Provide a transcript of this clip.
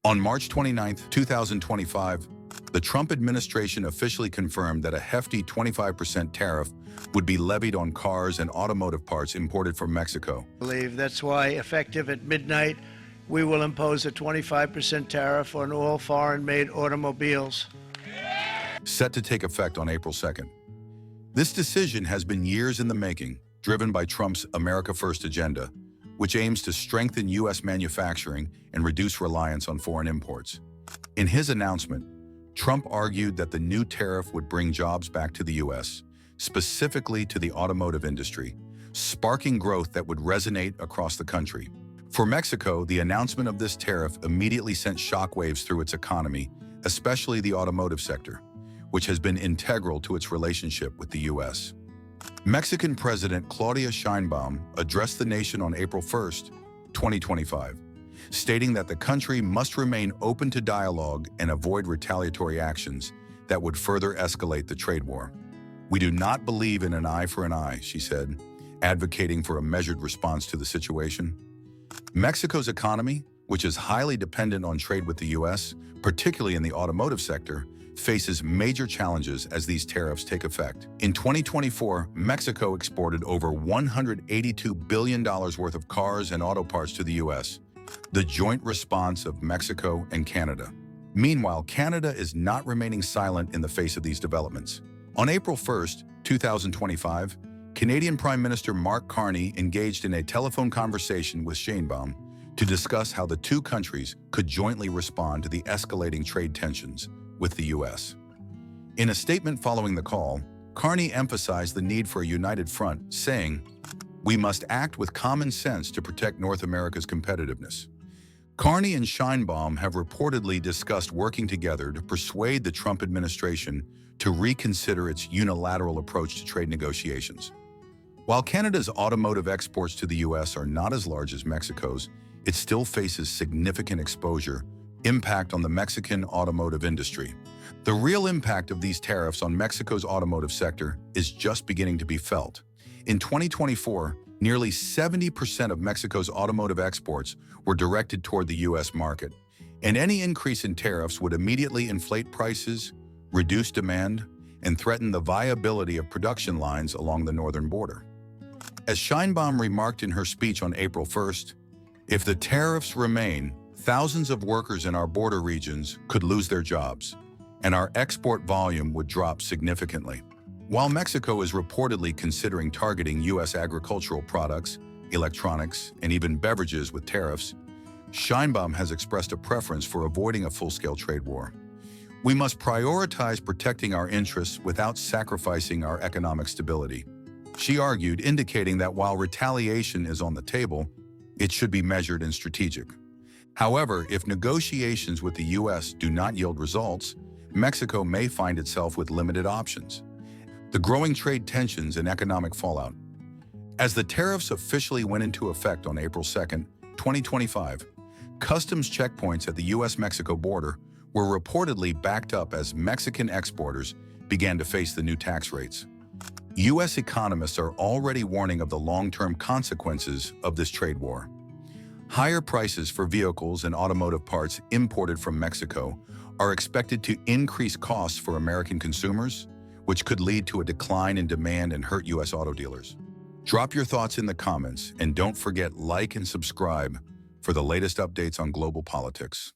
On March 29, 2025, the Trump administration officially confirmed that a hefty 25% tariff would be levied on cars and automotive parts imported from Mexico. That's why, effective at midnight, we will impose a 25% tariff on all foreign-made automobiles. Set to take effect on April 2nd. This decision has been years in the making, driven by Trump's America First agenda, which aims to strengthen U.S. manufacturing and reduce reliance on foreign imports. In his announcement, Trump argued that the new tariff would bring jobs back to the U.S., specifically to the automotive industry, sparking growth that would resonate across the country. For Mexico, the announcement of this tariff immediately sent shockwaves through its economy, especially the automotive sector, which has been integral to its relationship with the U.S. Mexican President Claudia Sheinbaum addressed the nation on April 1, 2025, stating that the country must remain open to dialogue and avoid retaliatory actions that would further escalate the trade war. "We do not believe in an eye for an eye," she said, advocating for a measured response to the situation. Mexico's economy, which is highly dependent on trade with the U.S., particularly in the automotive sector, faces major challenges as these tariffs take effect. In 2024, Mexico exported over $182 billion worth of cars and auto parts to the U.S., the joint response of Mexico and Canada. Meanwhile, Canada is not remaining silent in the face of these developments. On April 1, 2025, Canadian Prime Minister Mark Carney engaged in a telephone conversation with Sheinbaum to discuss how the two countries could jointly respond to the escalating trade tensions with the U.S. In a statement following the call, Carney emphasized the need for a united front, saying, "We must act with common sense to protect North America's competitiveness." Carney and Sheinbaum have reportedly discussed working together to persuade the Trump administration to reconsider its unilateral approach to trade negotiations. While Canada's automotive exports to the U.S. are not as large as Mexico's, it still faces significant impact on the Mexican automotive industry. The real impact of these tariffs on Mexico's automotive sector is just beginning to be felt. In 2024, nearly 70% of Mexico's automotive exports were directed toward the U.S. market, and any increase in tariffs would immediately inflate prices, reduce demand, and threaten the viability of production lines along the northern border. As Sheinbaum remarked in her speech on April 1st, "If the tariffs remain, thousands of workers in our border regions could lose their jobs, and our export volume would drop significantly." While Mexico is reportedly considering targeting U.S. agricultural products, electronics, and even beverages with tariffs, Sheinbaum has expressed a preference for avoiding a full-scale trade war. "We must prioritize protecting our interests without sacrificing our economic stability," she argued, indicating that while retaliation is on the table, it should be measured and strategic. However, if negotiations with the U.S. do not yield results, Mexico may find itself with limited options. The growing trade tensions and economic fallout. As the tariffs officially went into effect on April 2, 2025, customs checkpoints at the U.S.-Mexico border were reportedly backed up as Mexican exporters began to face the new tax rates. U.S. economists are already warning of the long-term consequences of this trade war. Higher prices for vehicles and automotive parts imported from Mexico are expected to increase costs for American consumers, which could lead to a decline in demand and hurt U.S. auto dealers. Drop your thoughts in the comments, and don't forget like and subscribe for the latest updates on global politics.